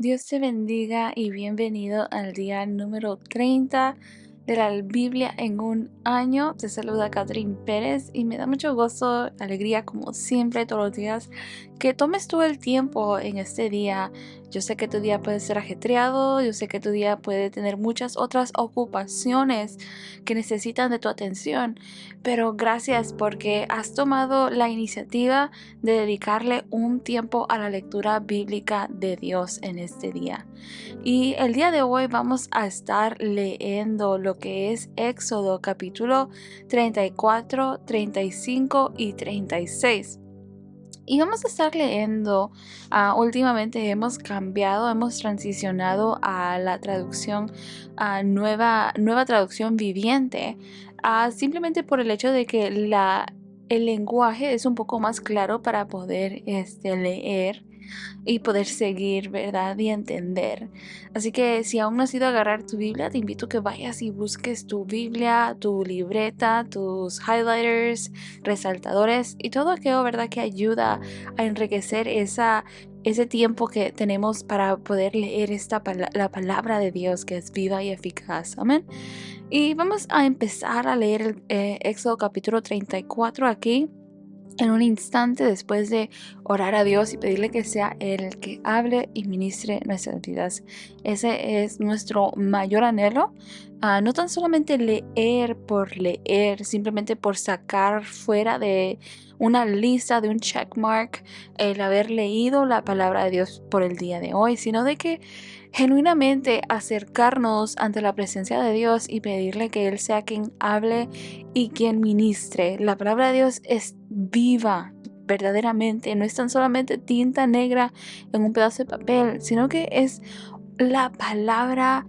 Dios te bendiga y bienvenido al día número 30 de la Biblia en un año. Te saluda Catherine Pérez y me da mucho gozo, alegría como siempre todos los días que tomes todo el tiempo en este día. Yo sé que tu día puede ser ajetreado, yo sé que tu día puede tener muchas otras ocupaciones que necesitan de tu atención, pero gracias porque has tomado la iniciativa de dedicarle un tiempo a la lectura bíblica de Dios en este día. Y el día de hoy vamos a estar leyendo lo que es Éxodo capítulo 34, 35 y 36. Y vamos a estar leyendo, últimamente hemos cambiado, hemos transicionado a la traducción, nueva traducción viviente, simplemente por el hecho de que el lenguaje es un poco más claro para poder leer y poder seguir, ¿verdad? Y entender. Así que si aún no has ido a agarrar tu Biblia, te invito a que vayas y busques tu Biblia, tu libreta, tus highlighters, resaltadores y todo aquello, ¿verdad? Que ayuda a enriquecer ese tiempo que tenemos para poder leer la palabra de Dios que es viva y eficaz. Amén. Y vamos a empezar a leer el Éxodo capítulo 34 aquí en un instante, después de orar a Dios y pedirle que sea Él el que hable y ministre nuestras vidas. Ese es nuestro mayor anhelo. No tan solamente leer por leer, simplemente por sacar fuera de una lista, de un checkmark, el haber leído la palabra de Dios por el día de hoy, sino de que genuinamente acercarnos ante la presencia de Dios y pedirle que Él sea quien hable y quien ministre. La palabra de Dios es viva, verdaderamente. No es tan solamente tinta negra en un pedazo de papel, sino que es la palabra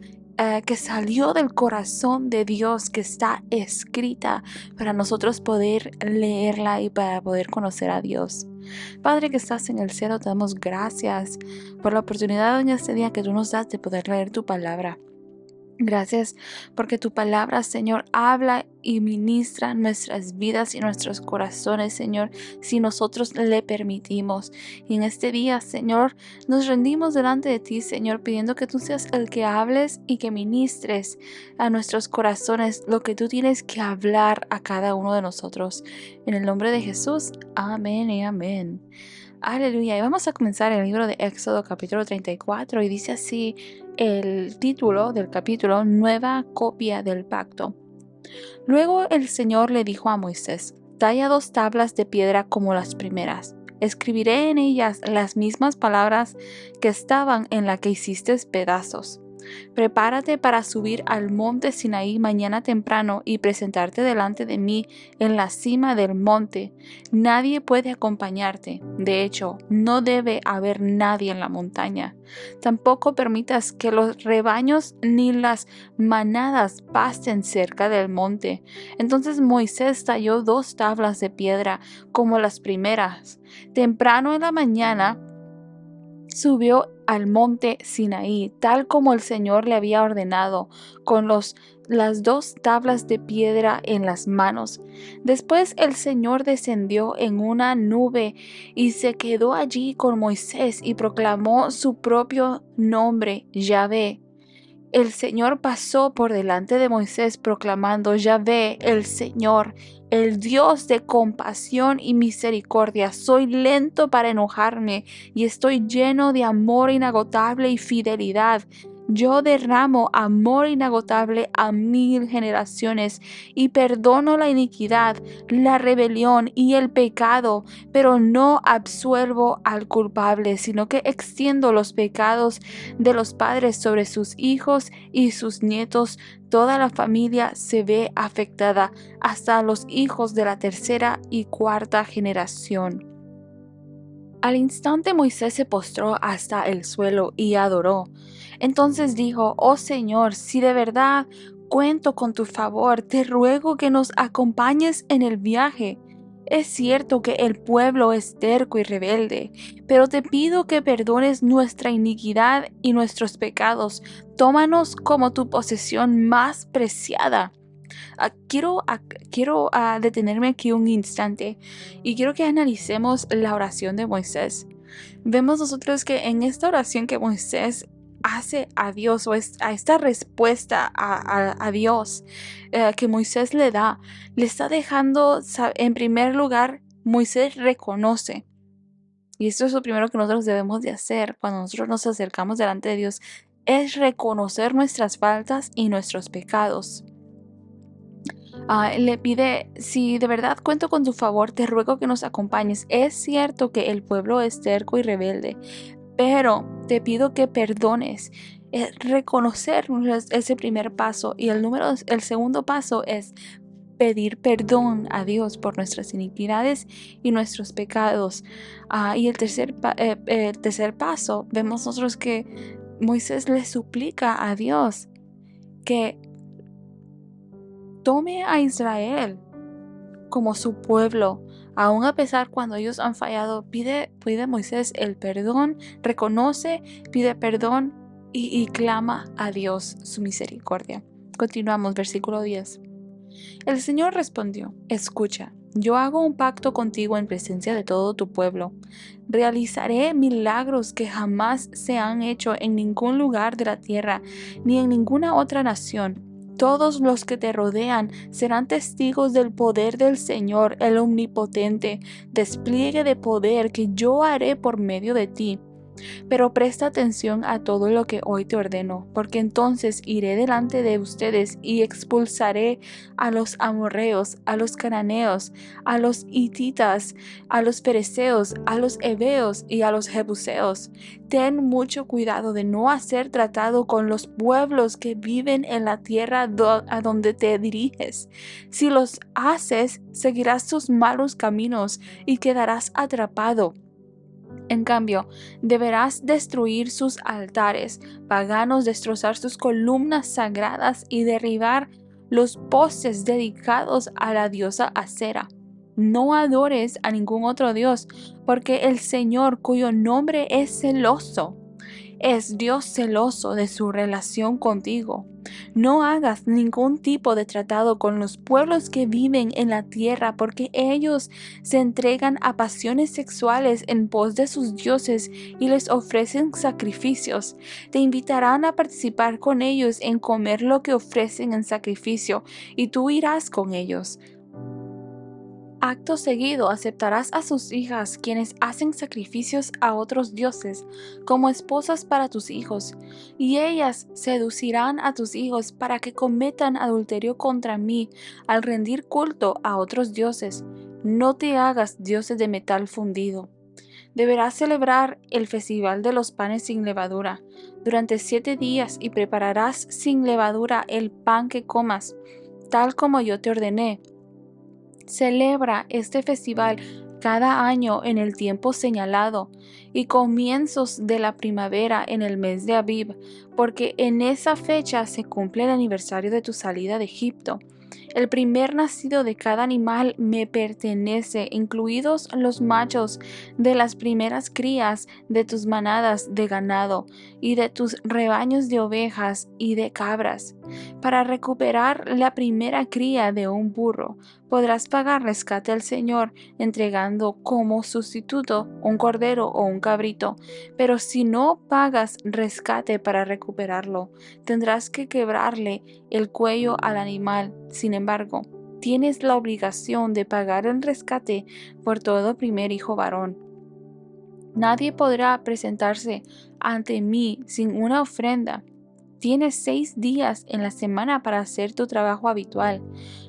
que salió del corazón de Dios, que está escrita para nosotros poder leerla y para poder conocer a Dios. Padre que estás en el cielo, te damos gracias por la oportunidad en este día que tú nos das de poder leer tu palabra. Gracias porque tu palabra, Señor, habla y ministra nuestras vidas y nuestros corazones, Señor, si nosotros le permitimos. Y en este día, Señor, nos rendimos delante de ti, Señor, pidiendo que tú seas el que hables y que ministres a nuestros corazones lo que tú tienes que hablar a cada uno de nosotros. En el nombre de Jesús, amén y amén. Aleluya. Y vamos a comenzar el libro de Éxodo capítulo 34 y dice así el título del capítulo: Nueva copia del pacto. Luego el Señor le dijo a Moisés: talla 2 tablas de piedra como las primeras. Escribiré en ellas las mismas palabras que estaban en la que hiciste pedazos. Prepárate para subir al monte Sinaí mañana temprano y presentarte delante de mí en la cima del monte. Nadie puede acompañarte. De hecho, no debe haber nadie en la montaña. Tampoco permitas que los rebaños ni las manadas pasen cerca del monte. Entonces Moisés talló 2 tablas de piedra como las primeras. Temprano en la mañana subió al monte Sinaí, tal como el Señor le había ordenado, con las 2 tablas de piedra en las manos. Después el Señor descendió en una nube y se quedó allí con Moisés y proclamó su propio nombre, Yahvé. El Señor pasó por delante de Moisés proclamando: Yahvé, el Señor, el Dios de compasión y misericordia. Soy lento para enojarme y estoy lleno de amor inagotable y fidelidad. Yo derramo amor inagotable a 1000 generaciones y perdono la iniquidad, la rebelión y el pecado, pero no absuelvo al culpable, sino que extiendo los pecados de los padres sobre sus hijos y sus nietos. Toda la familia se ve afectada, hasta los hijos de la tercera y cuarta generación. Al instante Moisés se postró hasta el suelo y adoró. Entonces dijo: Oh Señor, si de verdad cuento con tu favor, te ruego que nos acompañes en el viaje. Es cierto que el pueblo es terco y rebelde, pero te pido que perdones nuestra iniquidad y nuestros pecados. Tómanos como tu posesión más preciada. Quiero detenerme aquí un instante y quiero que analicemos la oración de Moisés. Vemos nosotros que en esta oración que Moisés hace a Dios, o a esta respuesta a Dios que Moisés le da, le está dejando, en primer lugar, Moisés reconoce. Y esto es lo primero que nosotros debemos de hacer cuando nosotros nos acercamos delante de Dios, es reconocer nuestras faltas y nuestros pecados. Le pide, si de verdad cuento con tu favor, te ruego que nos acompañes. Es cierto que el pueblo es terco y rebelde, pero te pido que perdones. Reconocer es el primer paso, y el segundo paso es pedir perdón a Dios por nuestras iniquidades y nuestros pecados. Y el tercer paso, vemos nosotros que Moisés le suplica a Dios que tome a Israel como su pueblo. Aún a pesar cuando ellos han fallado, pide Moisés el perdón, reconoce, pide perdón y clama a Dios su misericordia. Continuamos, versículo 10. El Señor respondió: escucha, yo hago un pacto contigo en presencia de todo tu pueblo. Realizaré milagros que jamás se han hecho en ningún lugar de la tierra, ni en ninguna otra nación. Todos los que te rodean serán testigos del poder del Señor, el omnipotente, despliegue de poder que yo haré por medio de ti. Pero presta atención a todo lo que hoy te ordeno, porque entonces iré delante de ustedes y expulsaré a los amorreos, a los cananeos, a los hititas, a los fereceos, a los heveos y a los jebuseos. Ten mucho cuidado de no hacer tratado con los pueblos que viven en la tierra a donde te diriges. Si los haces, seguirás sus malos caminos y quedarás atrapado. En cambio, deberás destruir sus altares paganos, destrozar sus columnas sagradas y derribar los postes dedicados a la diosa Acera. No adores a ningún otro dios, porque el Señor, cuyo nombre es celoso, es Dios celoso de su relación contigo. No hagas ningún tipo de tratado con los pueblos que viven en la tierra, porque ellos se entregan a pasiones sexuales en pos de sus dioses y les ofrecen sacrificios. Te invitarán a participar con ellos en comer lo que ofrecen en sacrificio, y tú irás con ellos. Acto seguido aceptarás a sus hijas, quienes hacen sacrificios a otros dioses, como esposas para tus hijos, y ellas seducirán a tus hijos para que cometan adulterio contra mí al rendir culto a otros dioses. No te hagas dioses de metal fundido. Deberás celebrar el festival de los panes sin levadura durante 7 días, y prepararás sin levadura el pan que comas, tal como yo te ordené. Celebra este festival cada año en el tiempo señalado y comienzos de la primavera en el mes de Abib, porque en esa fecha se cumple el aniversario de tu salida de Egipto. El primer nacido de cada animal me pertenece, incluidos los machos de las primeras crías de tus manadas de ganado y de tus rebaños de ovejas y de cabras. Para recuperar la primera cría de un burro, podrás pagar rescate al Señor entregando como sustituto un cordero o un cabrito. Pero si no pagas rescate para recuperarlo, tendrás que quebrarle el cuello al animal. Sin embargo, tienes la obligación de pagar el rescate por todo primer hijo varón. Nadie podrá presentarse ante mí sin una ofrenda. Tienes 6 días en la semana para hacer tu trabajo habitual,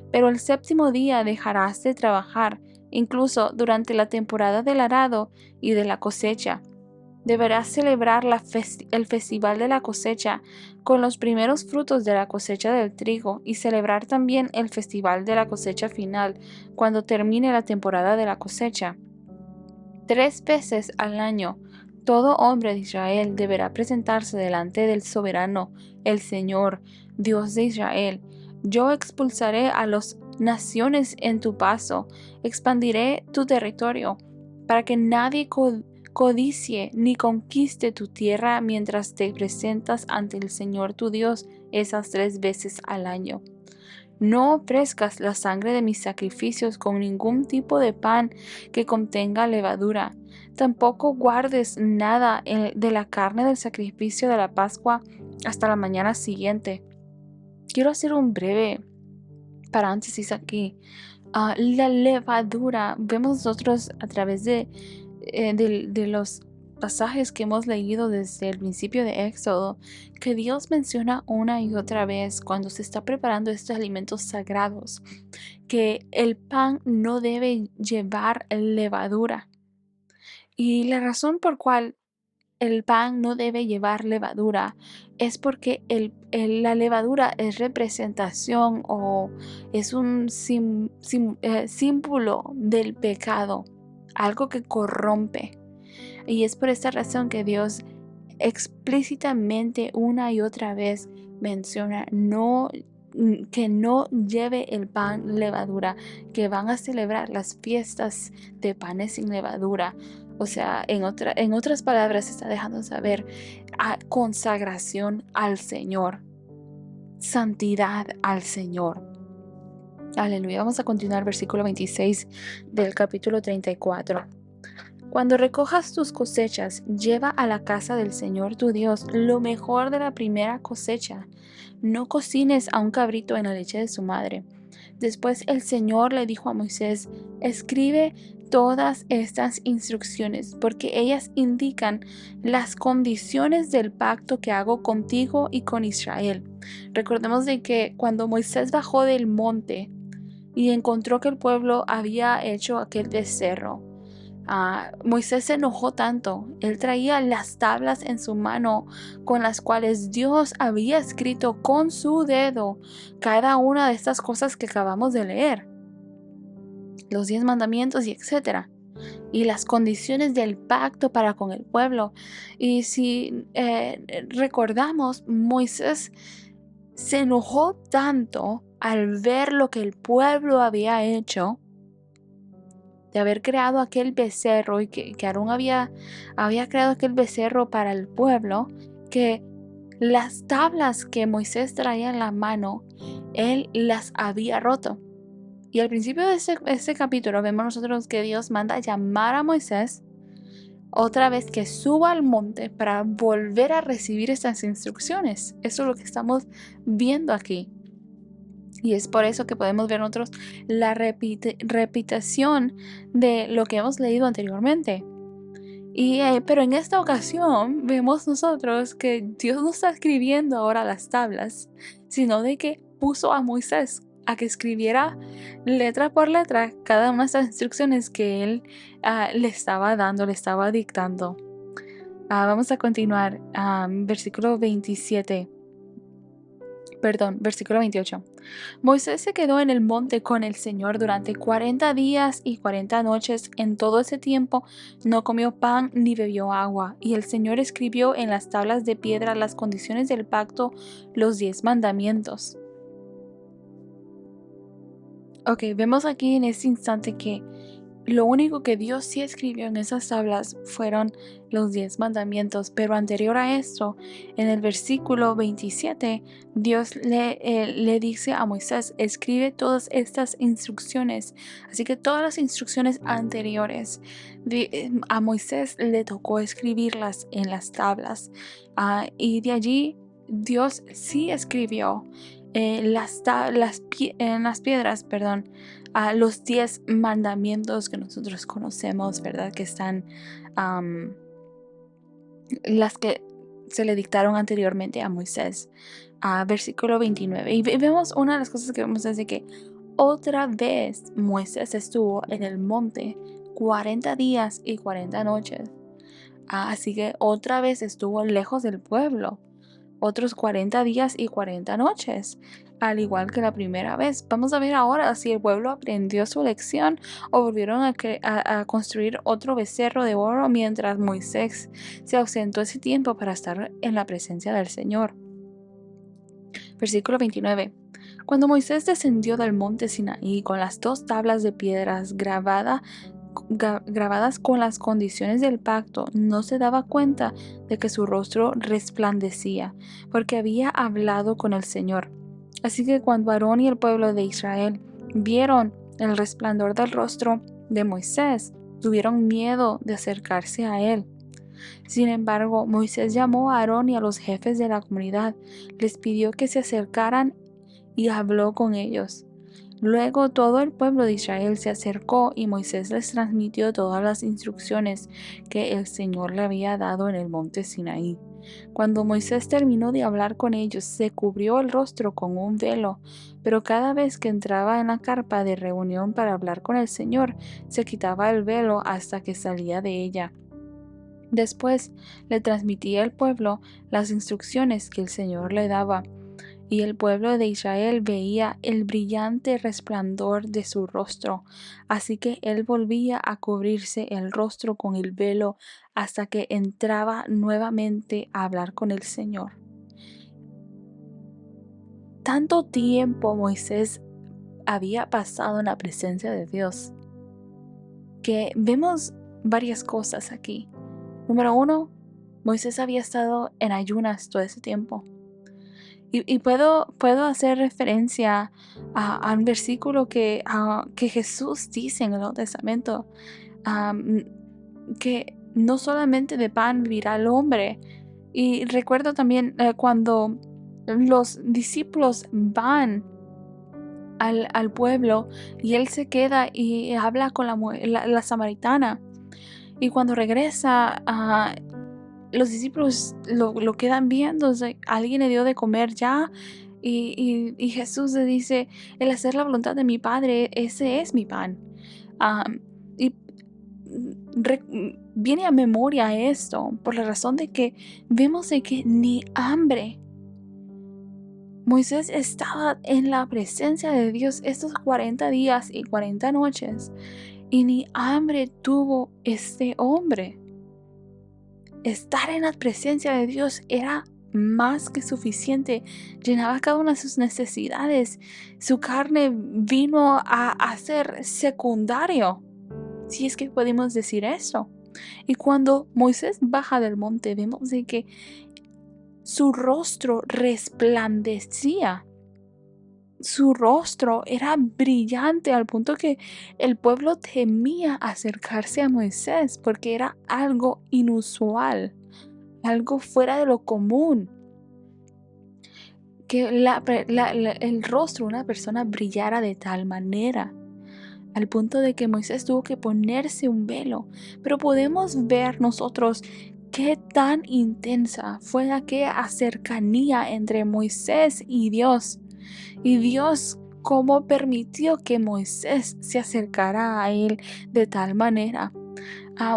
pero el séptimo día dejarás de trabajar, incluso durante la temporada del arado y de la cosecha. Deberás celebrar el festival de la cosecha con los primeros frutos de la cosecha del trigo, y celebrar también el festival de la cosecha final cuando termine la temporada de la cosecha. 3 veces al año, todo hombre de Israel deberá presentarse delante del soberano, el Señor, Dios de Israel. Yo expulsaré a las naciones en tu paso, expandiré tu territorio, para que nadie codicie ni conquiste tu tierra mientras te presentas ante el Señor tu Dios esas 3 veces al año. No ofrezcas la sangre de mis sacrificios con ningún tipo de pan que contenga levadura. Tampoco guardes nada de la carne del sacrificio de la Pascua hasta la mañana siguiente. Quiero hacer un breve paréntesis aquí. La levadura, vemos nosotros a través de los pasajes que hemos leído desde el principio de Éxodo, que Dios menciona una y otra vez cuando se está preparando estos alimentos sagrados, que el pan no debe llevar levadura. Y la razón por cual el pan no debe llevar levadura es porque la levadura es representación o es un símbolo del pecado, algo que corrompe. Y es por esta razón que Dios explícitamente una y otra vez menciona que no lleve el pan levadura, que van a celebrar las fiestas de panes sin levadura. O sea, en otras palabras, está dejando saber consagración al Señor, santidad al Señor. Aleluya. Vamos a continuar versículo 26 del capítulo 34. Cuando recojas tus cosechas, lleva a la casa del Señor tu Dios lo mejor de la primera cosecha. No cocines a un cabrito en la leche de su madre. Después el Señor le dijo a Moisés: escribe todas estas instrucciones, porque ellas indican las condiciones del pacto que hago contigo y con Israel. Recordemos de que cuando Moisés bajó del monte y encontró que el pueblo había hecho aquel becerro, Moisés se enojó tanto. Él traía las tablas en su mano con las cuales Dios había escrito con su dedo cada una de estas cosas que acabamos de leer, los 10 mandamientos y etcétera, y las condiciones del pacto para con el pueblo. Y si recordamos, Moisés se enojó tanto al ver lo que el pueblo había hecho, de haber creado aquel becerro, y que Aarón había creado aquel becerro para el pueblo, que las tablas que Moisés traía en la mano, él las había roto. Y al principio de este capítulo vemos nosotros que Dios manda llamar a Moisés otra vez, que suba al monte para volver a recibir estas instrucciones. Eso es lo que estamos viendo aquí. Y es por eso que podemos ver nosotros la repetición de lo que hemos leído anteriormente. Pero en esta ocasión vemos nosotros que Dios no está escribiendo ahora las tablas, sino de que puso a Moisés a que escribiera letra por letra cada una de estas instrucciones que él le estaba dando, le estaba dictando. Vamos a continuar. Versículo 28. Moisés se quedó en el monte con el Señor durante 40 días y 40 noches. En todo ese tiempo no comió pan ni bebió agua. Y el Señor escribió en las tablas de piedra las condiciones del pacto, los 10 mandamientos. Ok, vemos aquí en este instante que lo único que Dios sí escribió en esas tablas fueron los 10 mandamientos, pero anterior a esto, en el versículo 27, Dios le dice a Moisés: escribe todas estas instrucciones. Así que todas las instrucciones anteriores, a Moisés le tocó escribirlas en las tablas. Y de allí Dios sí escribió en las piedras, los 10 mandamientos que nosotros conocemos, ¿verdad? Que están las que se le dictaron anteriormente a Moisés. Versículo 29. Y vemos una de las cosas que vemos es de que otra vez Moisés estuvo en el monte 40 días y 40 noches. Así que otra vez estuvo lejos del pueblo. Otros 40 días y 40 noches, al igual que la primera vez. Vamos a ver ahora si el pueblo aprendió su lección o volvieron a construir otro becerro de oro mientras Moisés se ausentó ese tiempo para estar en la presencia del Señor. Versículo 29. Cuando Moisés descendió del monte Sinaí con las 2 tablas de piedras grabadas con las condiciones del pacto, no se daba cuenta de que su rostro resplandecía, porque había hablado con el Señor. Así que cuando Aarón y el pueblo de Israel vieron el resplandor del rostro de Moisés, tuvieron miedo de acercarse a él. Sin embargo, Moisés llamó a Aarón y a los jefes de la comunidad, les pidió que se acercaran y habló con ellos. Luego todo el pueblo de Israel se acercó y Moisés les transmitió todas las instrucciones que el Señor le había dado en el monte Sinaí. Cuando Moisés terminó de hablar con ellos, se cubrió el rostro con un velo, pero cada vez que entraba en la carpa de reunión para hablar con el Señor, se quitaba el velo hasta que salía de ella. Después le transmitía al pueblo las instrucciones que el Señor le daba, y el pueblo de Israel veía el brillante resplandor de su rostro, así que él volvía a cubrirse el rostro con el velo hasta que entraba nuevamente a hablar con el Señor. Tanto tiempo Moisés había pasado en la presencia de Dios que vemos varias cosas aquí. Número 1, Moisés había estado en ayunas todo ese tiempo. Y puedo hacer referencia a un versículo que Jesús dice en el Nuevo Testamento, que no solamente de pan vivirá el hombre. Y recuerdo también cuando los discípulos van al pueblo y él se queda y habla con la samaritana. Y cuando regresa, los discípulos lo quedan viendo, o sea, alguien le dio de comer ya, y Jesús le dice, el hacer la voluntad de mi Padre, ese es mi pan. Y viene a memoria esto, por la razón de que vemos de que ni hambre. Moisés estaba en la presencia de Dios estos 40 días y 40 noches, y ni hambre tuvo este hombre. Estar en la presencia de Dios era más que suficiente, llenaba cada una de sus necesidades. Su carne vino a ser secundario, si es que podemos decir eso. Y cuando Moisés baja del monte, vemos de que su rostro resplandecía. Su rostro era brillante al punto que el pueblo temía acercarse a Moisés porque era algo inusual, algo fuera de lo común. Que el rostro de una persona brillara de tal manera, al punto de que Moisés tuvo que ponerse un velo. Pero podemos ver nosotros qué tan intensa fue aquella cercanía entre Moisés y Dios. Y Dios cómo permitió que Moisés se acercara a él de tal manera.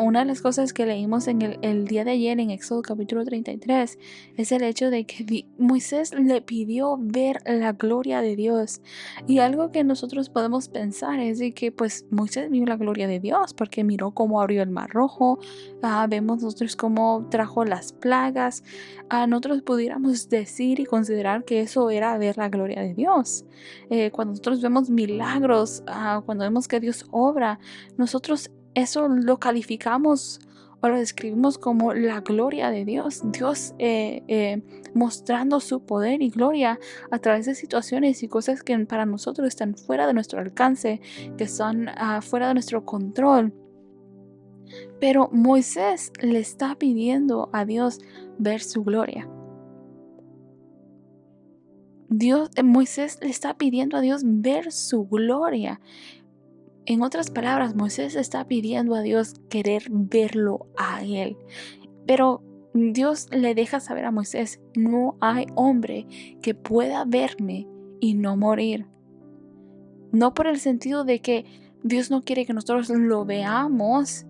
Una de las cosas que leímos en el día de ayer en Éxodo capítulo 33 es el hecho de que Moisés le pidió ver la gloria de Dios. Y algo que nosotros podemos pensar es de que pues Moisés vio la gloria de Dios porque miró cómo abrió el mar rojo. Vemos nosotros cómo trajo las plagas. Nosotros pudiéramos decir y considerar que eso era ver la gloria de Dios. Cuando nosotros vemos milagros, cuando vemos que Dios obra, nosotros eso lo calificamos o lo describimos como la gloria de Dios. Dios mostrando su poder y gloria a través de situaciones y cosas que para nosotros están fuera de nuestro alcance, que están fuera de nuestro control. Pero Moisés le está pidiendo a Dios ver su gloria. Moisés le está pidiendo a Dios ver su gloria. En otras palabras, Moisés está pidiendo a Dios querer verlo a él. Pero Dios le deja saber a Moisés, no hay hombre que pueda verme y no morir. No por el sentido de que Dios no quiere que nosotros lo veamos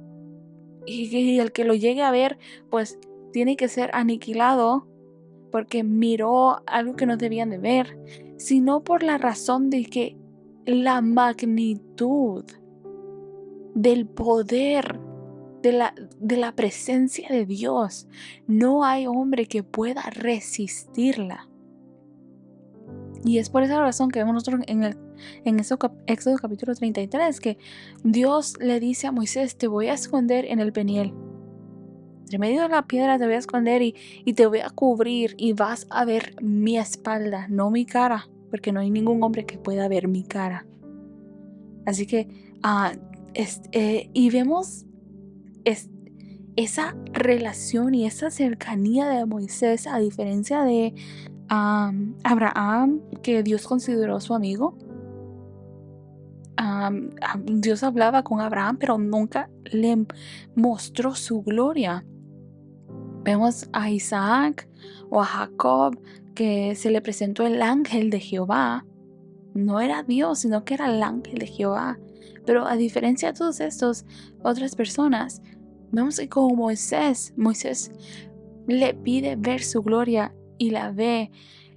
y el que lo llegue a ver, pues tiene que ser aniquilado porque miró algo que no debían de ver, sino por la razón de que la magnitud del poder de la presencia de Dios, no hay hombre que pueda resistirla. Y es por esa razón que vemos nosotros en Éxodo capítulo 33 que Dios le dice a Moisés, te voy a esconder en el peniel. Entre medio de la piedra te voy a esconder y te voy a cubrir y vas a ver mi espalda, no mi cara. porque no hay ningún hombre que pueda ver mi cara. Así que, y vemos esa relación y esa cercanía de Moisés, a diferencia de Abraham, que Dios consideró su amigo. Dios hablaba con Abraham, pero nunca le mostró su gloria. Vemos a Isaac o a Jacob, que se le presentó el ángel de Jehová. No era Dios, sino que era el ángel de Jehová. Pero a diferencia de todas estas otras personas, vemos que con Moisés le pide ver su gloria y la ve.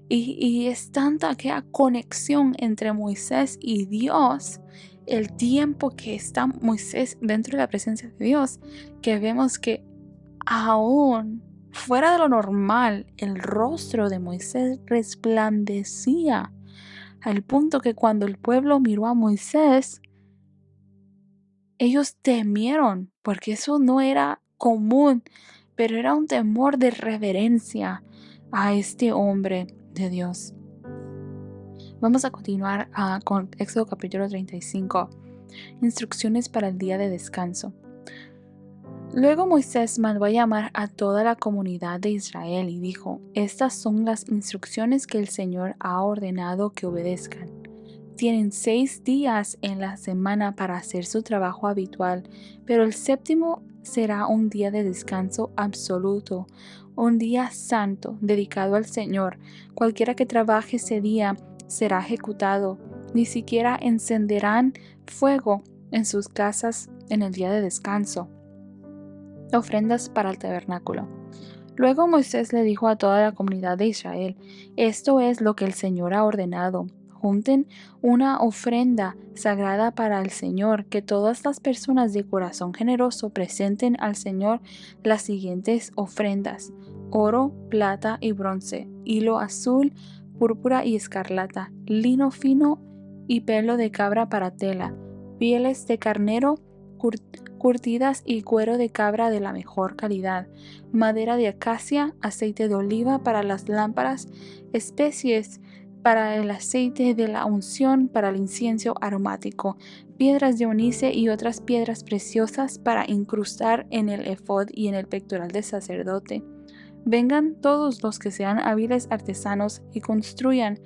Y es tanta aquella conexión entre Moisés y Dios, el tiempo que está Moisés dentro de la presencia de Dios, que vemos que aún fuera de lo normal, el rostro de Moisés resplandecía, al punto que cuando el pueblo miró a Moisés, ellos temieron, porque eso no era común, pero era un temor de reverencia a este hombre de Dios. Vamos a continuar con Éxodo capítulo 35, instrucciones para el día de descanso. Luego Moisés mandó a llamar a toda la comunidad de Israel y dijo: estas son las instrucciones que el Señor ha ordenado que obedezcan. Tienen 6 días en la semana para hacer su trabajo habitual, pero el séptimo será un día de descanso absoluto, un día santo dedicado al Señor. Cualquiera que trabaje ese día será ejecutado. Ni siquiera encenderán fuego en sus casas en el día de descanso. Ofrendas para el tabernáculo. Luego Moisés le dijo a toda la comunidad de Israel: esto es lo que el Señor ha ordenado. Junten una ofrenda sagrada para el Señor, que todas las personas de corazón generoso presenten al Señor las siguientes ofrendas: oro, plata y bronce, hilo azul, púrpura y escarlata, lino fino y pelo de cabra para tela, pieles de carnero curtidas y cuero de cabra de la mejor calidad, madera de acacia, aceite de oliva para las lámparas, especies para el aceite de la unción, para el incienso aromático, piedras de onice y otras piedras preciosas para incrustar en el efod y en el pectoral del sacerdote. Vengan todos los que sean hábiles artesanos y construyan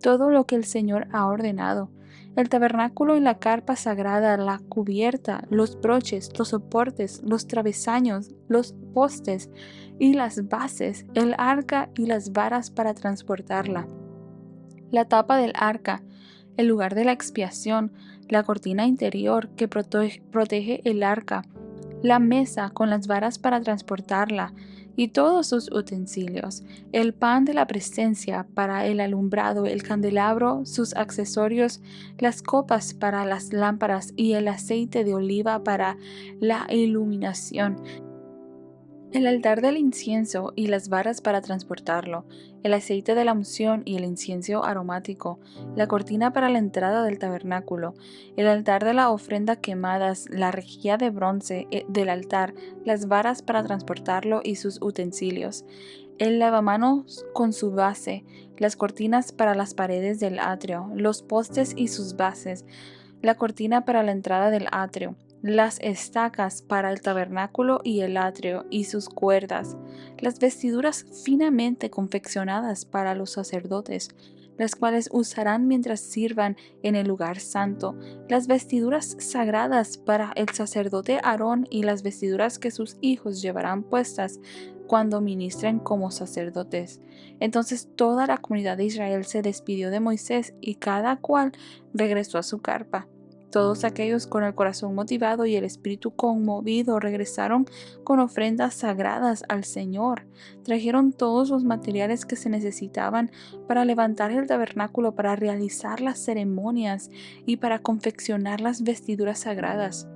todo lo que el Señor ha ordenado: el tabernáculo y la carpa sagrada, la cubierta, los broches, los soportes, los travesaños, los postes y las bases, el arca y las varas para transportarla, la tapa del arca, el lugar de la expiación, la cortina interior que protege el arca, la mesa con las varas para transportarla y todos sus utensilios, el pan de la presencia para el alumbrado, el candelabro, sus accesorios, las copas para las lámparas y el aceite de oliva para la iluminación, el altar del incienso y las varas para transportarlo, el aceite de la unción y el incienso aromático, la cortina para la entrada del tabernáculo, el altar de la ofrenda quemadas, la rejilla de bronce del altar, las varas para transportarlo y sus utensilios, el lavamanos con su base, las cortinas para las paredes del atrio, los postes y sus bases, la cortina para la entrada del atrio, las estacas para el tabernáculo y el atrio y sus cuerdas, las vestiduras finamente confeccionadas para los sacerdotes, las cuales usarán mientras sirvan en el lugar santo, las vestiduras sagradas para el sacerdote Aarón y las vestiduras que sus hijos llevarán puestas cuando ministren como sacerdotes. Entonces toda la comunidad de Israel se despidió de Moisés y cada cual regresó a su carpa. Todos aquellos con el corazón motivado y el espíritu conmovido regresaron con ofrendas sagradas al Señor. Trajeron todos los materiales que se necesitaban para levantar el tabernáculo, para realizar las ceremonias y para confeccionar las vestiduras sagradas.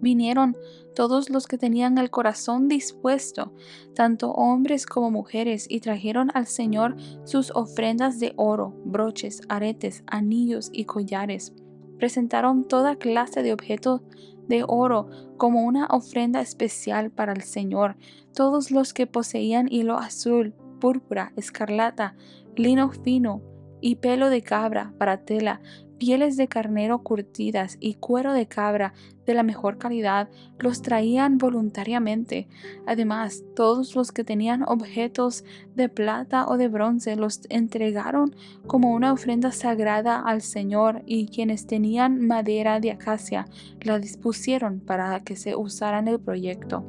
Vinieron todos los que tenían el corazón dispuesto, tanto hombres como mujeres, y trajeron al Señor sus ofrendas de oro, broches, aretes, anillos y collares. Presentaron toda clase de objetos de oro como una ofrenda especial para el Señor. Todos los que poseían hilo azul, púrpura, escarlata, lino fino, y pelo de cabra para tela, pieles de carnero curtidas y cuero de cabra de la mejor calidad, los traían voluntariamente. Además, todos los que tenían objetos de plata o de bronce los entregaron como una ofrenda sagrada al Señor, y quienes tenían madera de acacia la dispusieron para que se usara en el proyecto.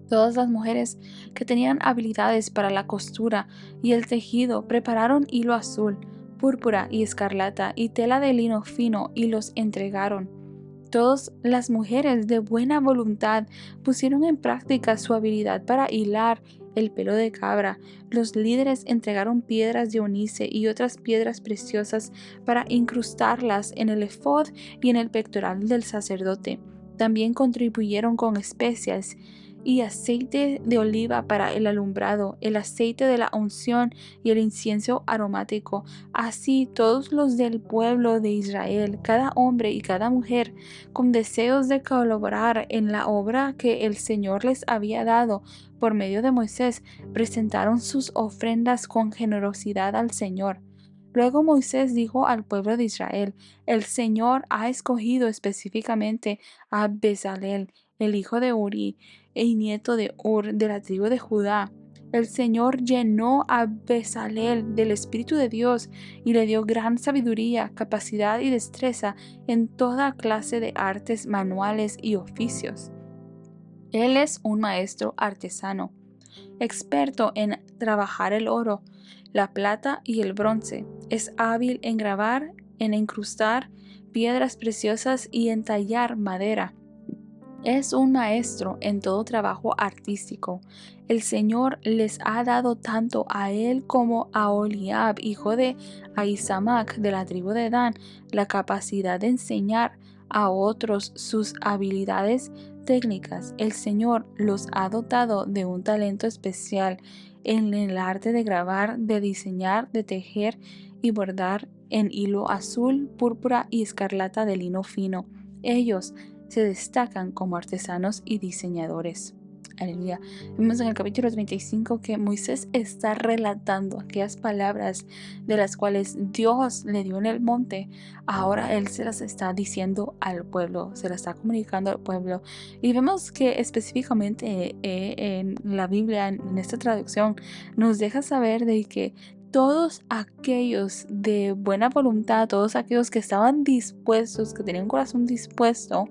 Todas las mujeres que tenían habilidades para la costura y el tejido prepararon hilo azul, púrpura y escarlata y tela de lino fino y los entregaron. Todas las mujeres de buena voluntad pusieron en práctica su habilidad para hilar el pelo de cabra. Los líderes entregaron piedras de onice y otras piedras preciosas para incrustarlas en el efod y en el pectoral del sacerdote. También contribuyeron con especias y aceite de oliva para el alumbrado, el aceite de la unción y el incienso aromático. Así todos los del pueblo de Israel, cada hombre y cada mujer, con deseos de colaborar en la obra que el Señor les había dado por medio de Moisés, presentaron sus ofrendas con generosidad al Señor. Luego Moisés dijo al pueblo de Israel: el Señor ha escogido específicamente a Bezalel, el hijo de Uri y nieto de Ur, de la tribu de Judá. El Señor llenó a Bezalel del Espíritu de Dios y le dio gran sabiduría, capacidad y destreza en toda clase de artes manuales y oficios. Él es un maestro artesano, experto en trabajar el oro, la plata y el bronce. Es hábil en grabar, en incrustar piedras preciosas y en tallar madera. Es un maestro en todo trabajo artístico. El Señor les ha dado tanto a él como a Oliab, hijo de Ahisamac, de la tribu de Dan, la capacidad de enseñar a otros sus habilidades técnicas. El Señor los ha dotado de un talento especial en el arte de grabar, de diseñar, de tejer y bordar en hilo azul, púrpura y escarlata de lino fino. Ellos se destacan como artesanos y diseñadores. Aleluya. Vemos en el capítulo 35 que Moisés está relatando aquellas palabras de las cuales Dios le dio en el monte. Ahora él se las está diciendo al pueblo, se las está comunicando al pueblo. Y vemos que específicamente en la Biblia, en esta traducción, nos deja saber de que todos aquellos de buena voluntad, todos aquellos que estaban dispuestos, que tenían un corazón dispuesto,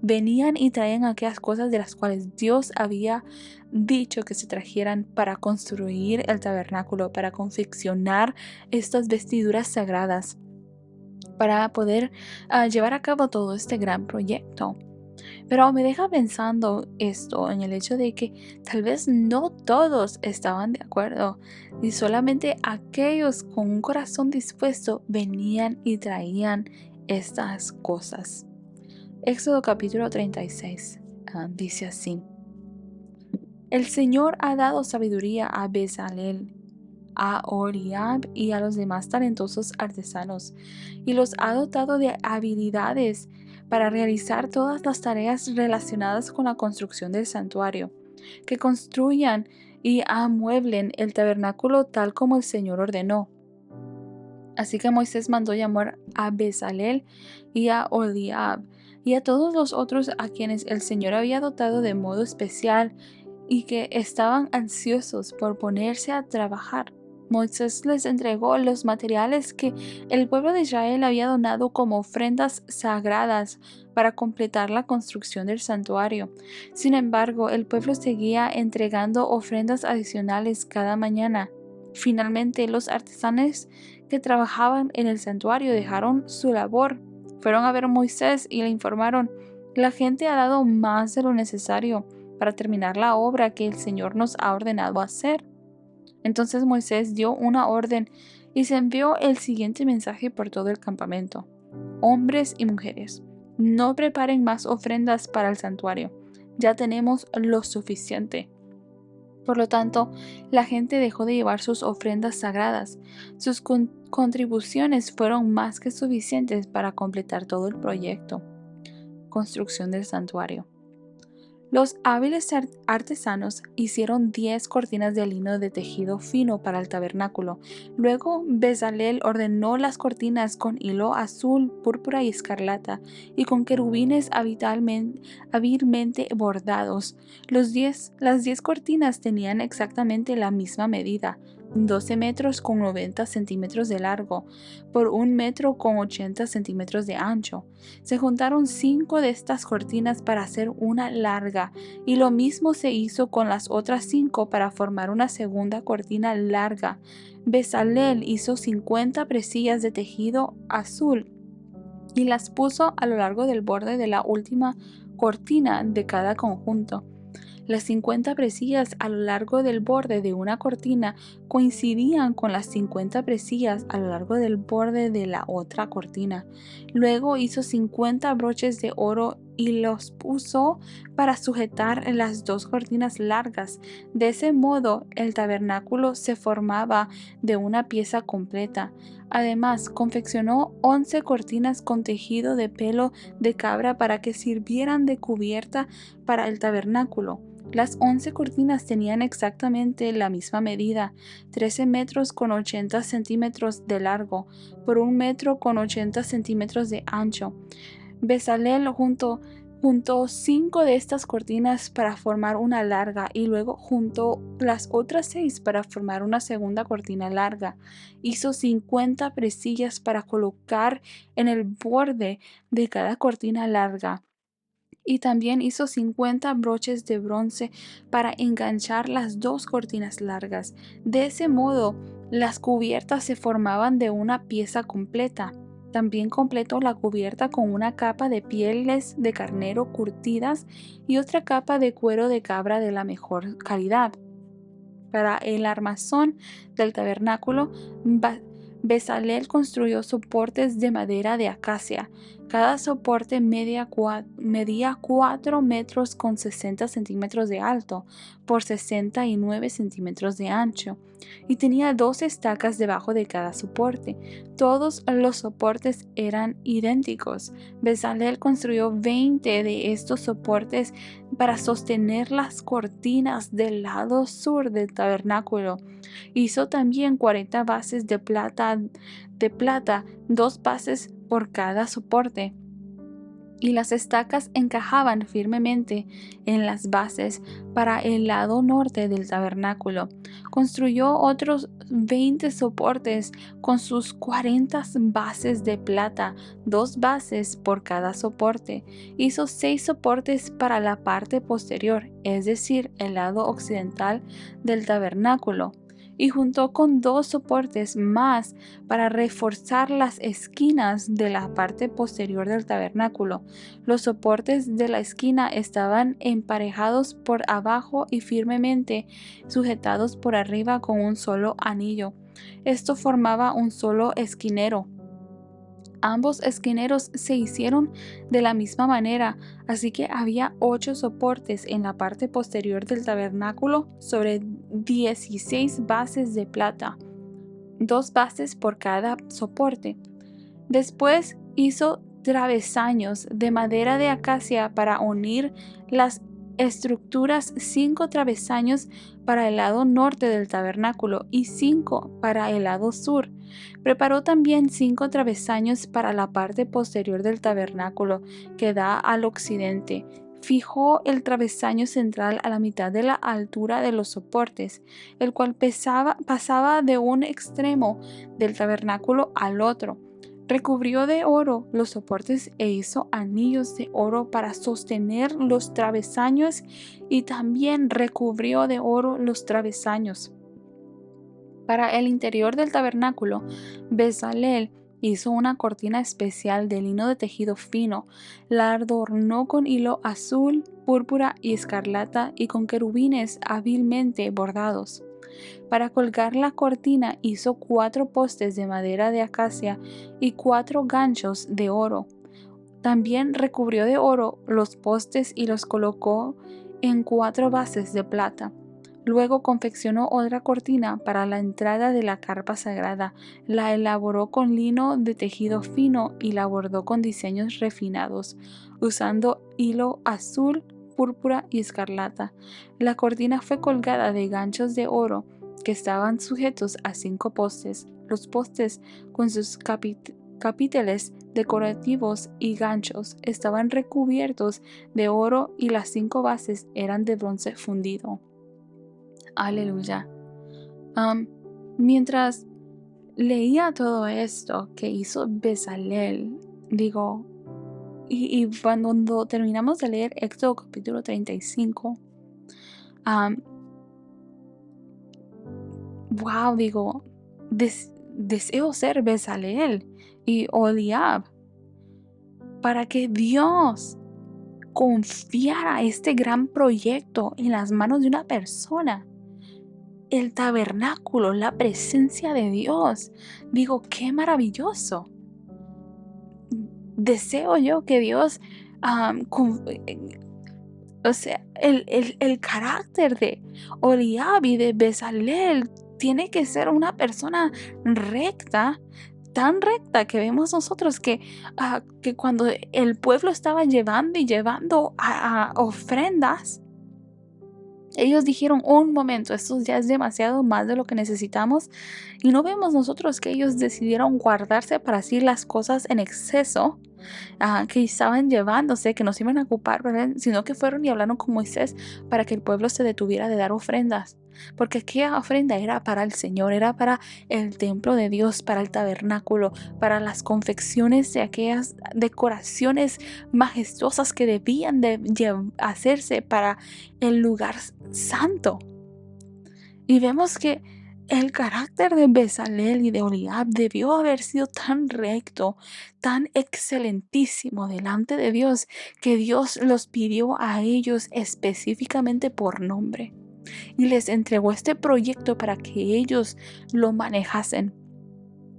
venían y traían aquellas cosas de las cuales Dios había dicho que se trajeran para construir el tabernáculo, para confeccionar estas vestiduras sagradas, para poder llevar a cabo todo este gran proyecto. Pero me deja pensando esto en el hecho de que tal vez no todos estaban de acuerdo y solamente aquellos con un corazón dispuesto venían y traían estas cosas. Éxodo capítulo 36 dice así: el Señor ha dado sabiduría a Bezalel, a Oliab y a los demás talentosos artesanos, y los ha dotado de habilidades para realizar todas las tareas relacionadas con la construcción del santuario, que construyan y amueblen el tabernáculo tal como el Señor ordenó. Así que Moisés mandó llamar a Bezalel y a Oliab y a todos los otros a quienes el Señor había dotado de modo especial y que estaban ansiosos por ponerse a trabajar. Moisés les entregó los materiales que el pueblo de Israel había donado como ofrendas sagradas para completar la construcción del santuario. Sin embargo, el pueblo seguía entregando ofrendas adicionales cada mañana. Finalmente, los artesanos que trabajaban en el santuario dejaron su labor. Fueron a ver a Moisés y le informaron: la gente ha dado más de lo necesario para terminar la obra que el Señor nos ha ordenado hacer. Entonces Moisés dio una orden y se envió el siguiente mensaje por todo el campamento: hombres y mujeres, no preparen más ofrendas para el santuario, ya tenemos lo suficiente. Por lo tanto, la gente dejó de llevar sus ofrendas sagradas. Sus contribuciones fueron más que suficientes para completar todo el proyecto. Construcción del santuario. Los hábiles artesanos hicieron 10 cortinas de lino de tejido fino para el tabernáculo. Luego Bezalel ordenó las cortinas con hilo azul, púrpura y escarlata, y con querubines hábilmente bordados. Las 10 cortinas tenían exactamente la misma medida: 12 metros con 90 centímetros de largo, por 1 metro con 80 centímetros de ancho. Se juntaron 5 de estas cortinas para hacer una larga, y lo mismo se hizo con las otras 5 para formar una segunda cortina larga. Bezalel hizo 50 presillas de tejido azul y las puso a lo largo del borde de la última cortina de cada conjunto. Las 50 presillas a lo largo del borde de una cortina coincidían con las 50 presillas a lo largo del borde de la otra cortina. Luego hizo 50 broches de oro y los puso para sujetar las 2 cortinas largas. De ese modo, el tabernáculo se formaba de una pieza completa. Además, confeccionó 11 cortinas con tejido de pelo de cabra para que sirvieran de cubierta para el tabernáculo. Las 11 cortinas tenían exactamente la misma medida: 13 metros con 80 centímetros de largo, por 1 metro con 80 centímetros de ancho. Bezalel juntó 5 de estas cortinas para formar una larga, y luego juntó las otras 6 para formar una segunda cortina larga. Hizo 50 presillas para colocar en el borde de cada cortina larga. Y también hizo 50 broches de bronce para enganchar las 2 cortinas largas. De ese modo, las cubiertas se formaban de una pieza completa. También completó la cubierta con una capa de pieles de carnero curtidas y otra capa de cuero de cabra de la mejor calidad. Para el armazón del tabernáculo, Bezalel construyó soportes de madera de acacia. Cada soporte medía 4 metros con 60 centímetros de alto por 69 centímetros de ancho, y tenía 2 estacas debajo de cada soporte. Todos los soportes eran idénticos. Bezalel construyó 20 de estos soportes para sostener las cortinas del lado sur del tabernáculo. Hizo también 40 bases de plata, 2 bases por cada soporte, y las estacas encajaban firmemente en las bases para el lado norte del tabernáculo. Construyó otros 20 soportes con sus 40 bases de plata, 2 bases por cada soporte. Hizo 6 soportes para la parte posterior, es decir, el lado occidental del tabernáculo, y juntó con 2 soportes más para reforzar las esquinas de la parte posterior del tabernáculo. Los soportes de la esquina estaban emparejados por abajo y firmemente sujetados por arriba con un solo anillo. Esto formaba un solo esquinero. Ambos esquineros se hicieron de la misma manera, así que había 8 soportes en la parte posterior del tabernáculo sobre 16 bases de plata, 2 bases por cada soporte. Después hizo travesaños de madera de acacia para unir las estructuras: 5 travesaños para el lado norte del tabernáculo y 5 para el lado sur. Preparó también 5 travesaños para la parte posterior del tabernáculo que da al occidente. Fijó el travesaño central a la mitad de la altura de los soportes, el cual pasaba de un extremo del tabernáculo al otro. Recubrió de oro los soportes e hizo anillos de oro para sostener los travesaños, y también recubrió de oro los travesaños. Para el interior del tabernáculo, Bezalel hizo una cortina especial de lino de tejido fino. La adornó con hilo azul, púrpura y escarlata, y con querubines hábilmente bordados. Para colgar la cortina hizo 4 postes de madera de acacia y 4 ganchos de oro. También recubrió de oro los postes y los colocó en 4 bases de plata. Luego confeccionó otra cortina para la entrada de la carpa sagrada. La elaboró con lino de tejido fino y la bordó con diseños refinados, usando hilo azul, púrpura y escarlata. La cortina fue colgada de ganchos de oro que estaban sujetos a 5 postes. Los postes, con sus capiteles decorativos y ganchos, estaban recubiertos de oro y las 5 bases eran de bronce fundido. Aleluya. Mientras leía todo esto que hizo Bezalel, digo, y cuando terminamos de leer Éxodo capítulo 35, wow, digo, deseo ser Bezalel y Oliab para que Dios confiara este gran proyecto en las manos de una persona. El tabernáculo, la presencia de Dios. Digo, qué maravilloso. Deseo yo que Dios, o sea, el carácter de Oliab y de Bezalel tiene que ser una persona recta, tan recta que vemos nosotros que cuando el pueblo estaba llevando a ofrendas, ellos dijeron, un momento, esto ya es demasiado más de lo que necesitamos. Y no vemos nosotros que ellos decidieron guardarse para así las cosas en exceso que estaban llevándose, que no se iban a ocupar, ¿verdad? Sino que fueron y hablaron con Moisés para que el pueblo se detuviera de dar ofrendas. Porque aquella ofrenda era para el Señor, era para el templo de Dios, para el tabernáculo, para las confecciones de aquellas decoraciones majestuosas que debían de hacerse para el lugar santo. Y vemos que el carácter de Bezalel y de Oliab debió haber sido tan recto, tan excelentísimo delante de Dios, que Dios los pidió a ellos específicamente por nombre y les entregó este proyecto para que ellos lo manejasen.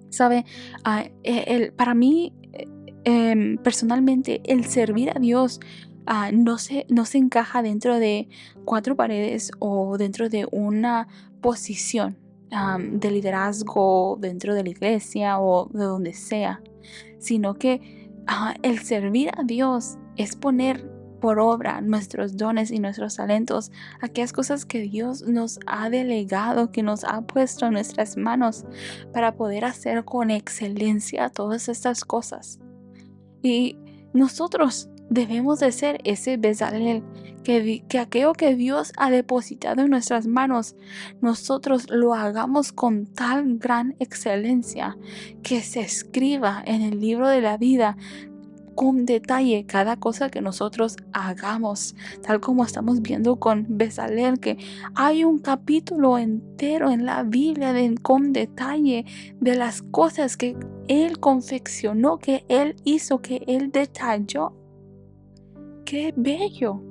¿Sabe? Para mí, personalmente, el servir a Dios no se encaja dentro de 4 paredes o dentro de una posición de liderazgo dentro de la iglesia o de donde sea, sino que el servir a Dios es poner por obra nuestros dones y nuestros talentos, aquellas cosas que Dios nos ha delegado, que nos ha puesto en nuestras manos para poder hacer con excelencia todas estas cosas. Y nosotros debemos de ser ese Bezalel, que aquello que Dios ha depositado en nuestras manos, nosotros lo hagamos con tal gran excelencia que se escriba en el libro de la vida con detalle cada cosa que nosotros hagamos, tal como estamos viendo con Bezalel, que hay un capítulo entero en la Biblia con detalle de las cosas que él confeccionó, que él hizo, que él detalló. ¡Qué bello!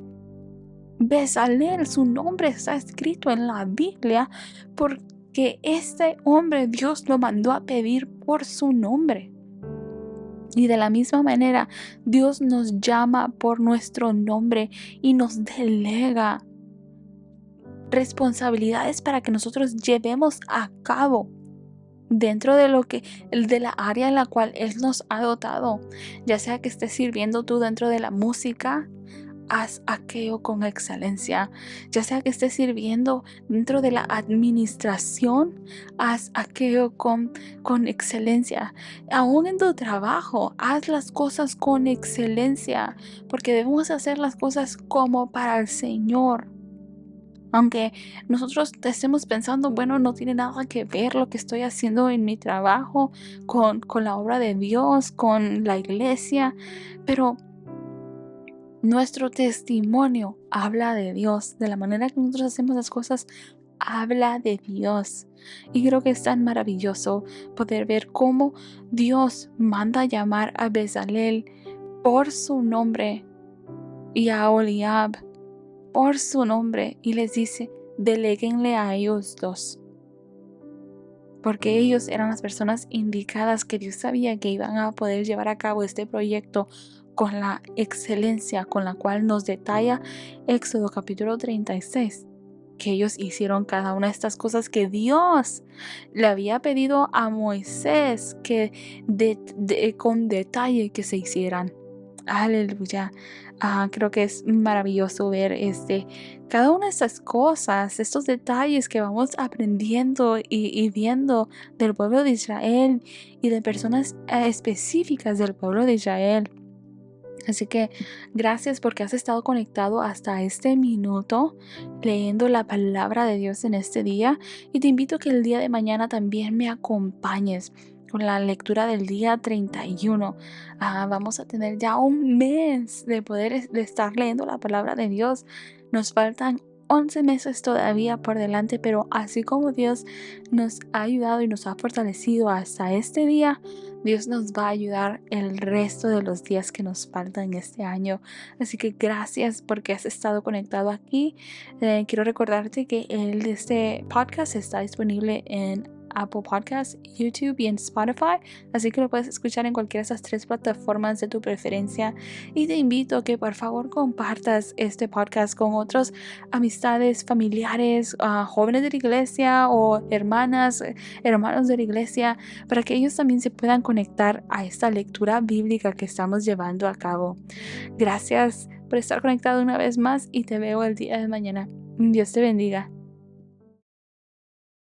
Bezalel, su nombre está escrito en la Biblia porque este hombre Dios lo mandó a pedir por su nombre. Y de la misma manera, Dios nos llama por nuestro nombre y nos delega responsabilidades para que nosotros llevemos a cabo dentro de de la área en la cual Él nos ha dotado. Ya sea que estés sirviendo tú dentro de la música, haz aquello con excelencia. Ya sea que estés sirviendo dentro de la administración, haz aquello con excelencia. Aún en tu trabajo, haz las cosas con excelencia, porque debemos hacer las cosas como para el Señor. Aunque nosotros estemos pensando, bueno, no tiene nada que ver lo que estoy haciendo en mi trabajo con la obra de Dios, con la iglesia, pero nuestro testimonio habla de Dios. De la manera que nosotros hacemos las cosas, habla de Dios. Y creo que es tan maravilloso poder ver cómo Dios manda llamar a Bezalel por su nombre y a Oliab por su nombre y les dice, deléguenle a ellos 2. Porque ellos eran las personas indicadas que Dios sabía que iban a poder llevar a cabo este proyecto con la excelencia con la cual nos detalla Éxodo capítulo 36, que ellos hicieron cada una de estas cosas que Dios le había pedido a Moisés que con detalle que se hicieran. Aleluya. Creo que es maravilloso ver cada una de estas cosas, estos detalles que vamos aprendiendo y viendo del pueblo de Israel y de personas específicas del pueblo de Israel. Así que gracias porque has estado conectado hasta este minuto leyendo la palabra de Dios en este día, y te invito a que el día de mañana también me acompañes con la lectura del día 31. Vamos a tener ya un mes de de estar leyendo la palabra de Dios. Nos faltan 11 meses todavía por delante, pero así como Dios nos ha ayudado y nos ha fortalecido hasta este día, Dios nos va a ayudar el resto de los días que nos faltan en este año. Así que gracias porque has estado conectado aquí. Quiero recordarte que este podcast está disponible en Apple Podcasts, YouTube y en Spotify, así que lo puedes escuchar en cualquiera de esas 3 plataformas de tu preferencia. Y te invito a que por favor compartas este podcast con otros amistades, familiares, jóvenes de la iglesia o hermanas, hermanos de la iglesia, para que ellos también se puedan conectar a esta lectura bíblica que estamos llevando a cabo. Gracias por estar conectado una vez más y te veo el día de mañana. Dios te bendiga.